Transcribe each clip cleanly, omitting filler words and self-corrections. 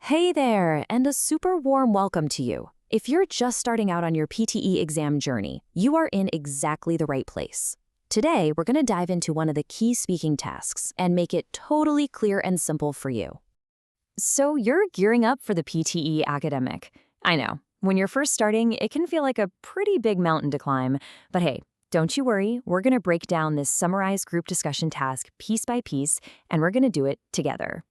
Hey there, and a super warm welcome to you. If you're just starting out on your PTE exam journey, you are in exactly the right place. Today, we're going to dive into one of the key speaking tasks and make it totally clear and simple for you. So you're gearing up for the PTE academic. I know, when you're first starting, it can feel like a pretty big mountain to climb, but hey, don't you worry, we're going to break down this Summarize Group Discussion task piece by piece, and we're going to do it together.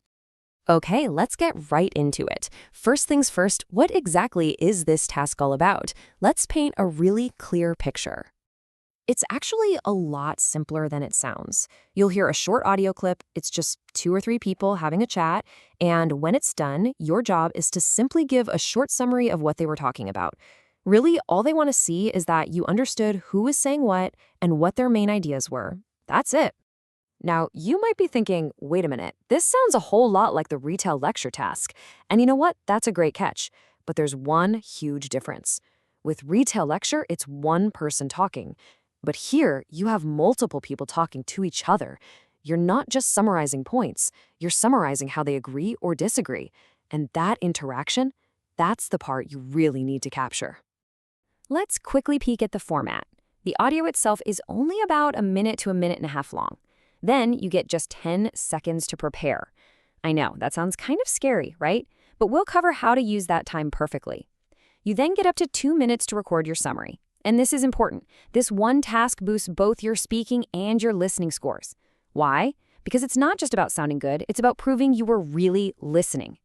Okay, let's get right into it. First things first, what exactly is this task all about? Let's paint a really clear picture. It's actually a lot simpler than it sounds. You'll hear a short audio clip, it's just 2 or 3 people having a chat, and when it's done, your job is to simply give a short summary of what they were talking about. Really, all they want to see is that you understood who was saying what and what their main ideas were. That's it. Now, you might be thinking, wait a minute, this sounds a whole lot like the retail lecture task. And you know what? That's a great catch. But there's one huge difference. With retail lecture, it's one person talking. But here, you have multiple people talking to each other. You're not just summarizing points, you're summarizing how they agree or disagree. And that interaction, that's the part you really need to capture. Let's quickly peek at the format. The audio itself is only about a minute to a minute and a half long. Then you get just 10 seconds to prepare. I know, that sounds kind of scary, right? But we'll cover how to use that time perfectly. You then get up to 2 minutes to record your summary. And this is important. This one task boosts both your speaking and your listening scores. Why? Because it's not just about sounding good, it's about proving you were really listening.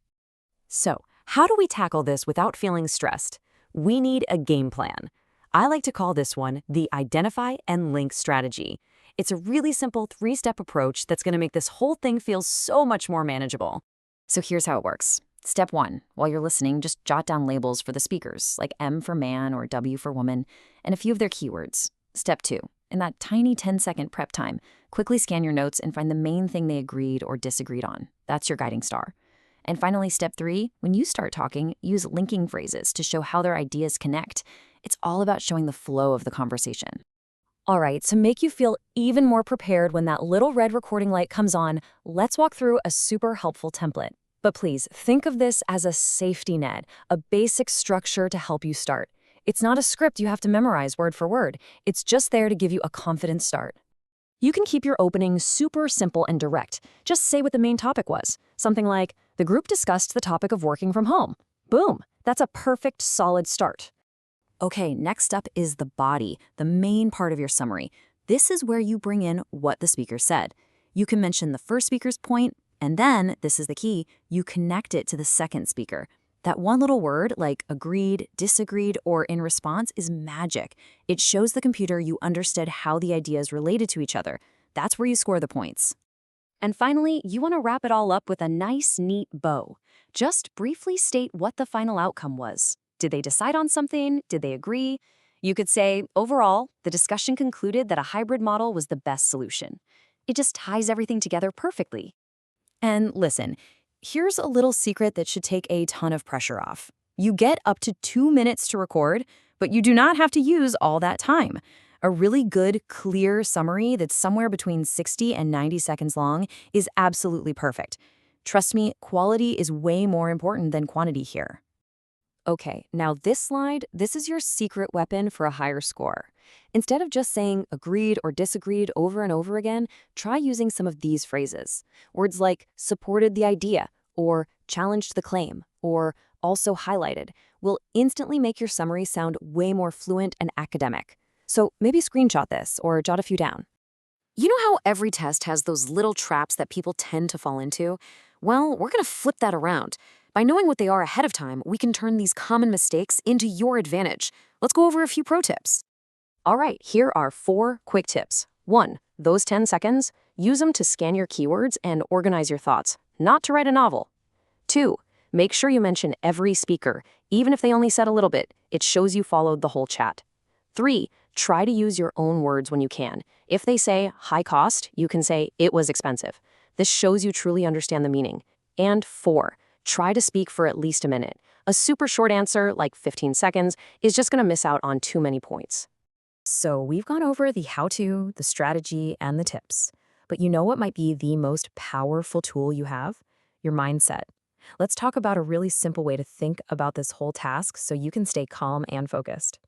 So, how do we tackle this without feeling stressed? We need a game plan. I like to call this one the identify and link strategy. It's a really simple 3-step approach that's going to make this whole thing feel so much more manageable. So here's how it works. Step 1, while you're listening, just jot down labels for the speakers, like M for man or W for woman, and a few of their keywords. Step 2, in that tiny 10-second prep time, quickly scan your notes and find the main thing they agreed or disagreed on. That's your guiding star. And finally, step 3, when you start talking, use linking phrases to show how their ideas connect. It's all about showing the flow of the conversation. All right, to make you feel even more prepared when that little red recording light comes on, let's walk through a super helpful template. But please, think of this as a safety net, a basic structure to help you start. It's not a script you have to memorize word for word. It's just there to give you a confident start. You can keep your opening super simple and direct. Just say what the main topic was. Something like, the group discussed the topic of working from home. Boom, that's a perfect, solid start. Okay, next up is the body, the main part of your summary. This is where you bring in what the speaker said. You can mention the first speaker's point, and then, this is the key, you connect it to the second speaker. That one little word, like agreed, disagreed, or in response, is magic. It shows the computer you understood how the ideas related to each other. That's where you score the points. And finally, you want to wrap it all up with a nice, neat bow. Just briefly state what the final outcome was. Did they decide on something? Did they agree? You could say, overall, the discussion concluded that a hybrid model was the best solution. It just ties everything together perfectly. And listen, here's a little secret that should take a ton of pressure off. You get up to 2 minutes to record, but you do not have to use all that time. A really good, clear summary that's somewhere between 60 and 90 seconds long is absolutely perfect. Trust me, quality is way more important than quantity here. Okay, now this slide, this is your secret weapon for a higher score. Instead of just saying agreed or disagreed over and over again, try using some of these phrases. Words like supported the idea, or challenged the claim, or also highlighted will instantly make your summary sound way more fluent and academic. So maybe screenshot this or jot a few down. You know how every test has those little traps that people tend to fall into? Well, we're going to flip that around. By knowing what they are ahead of time, we can turn these common mistakes into your advantage. Let's go over a few pro tips. All right, here are 4 quick tips. 1, those 10 seconds, use them to scan your keywords and organize your thoughts, not to write a novel. 2, make sure you mention every speaker, even if they only said a little bit. It shows you followed the whole chat. 3, try to use your own words when you can. If they say high cost, you can say it was expensive. This shows you truly understand the meaning. And 4, try to speak for at least a minute. A super short answer, like 15 seconds, is just going to miss out on too many points. So we've gone over the how-to, the strategy, and the tips. But you know what might be the most powerful tool you have? Your mindset. Let's talk about a really simple way to think about this whole task so you can stay calm and focused.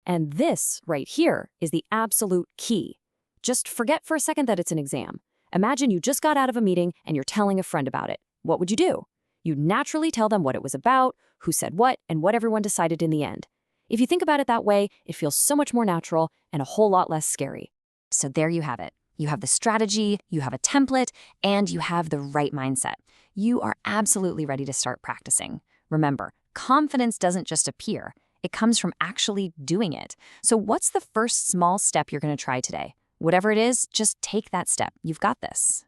And this right here is the absolute key. Just forget for a second that it's an exam. Imagine you just got out of a meeting and you're telling a friend about it. What would you do? You'd naturally tell them what it was about, who said what, and what everyone decided in the end. If you think about it that way, it feels so much more natural and a whole lot less scary. So there you have it. You have the strategy, you have a template, and you have the right mindset. You are absolutely ready to start practicing. Remember, confidence doesn't just appear. It comes from actually doing it. So what's the first small step you're going to try today? Whatever it is, just take that step. You've got this.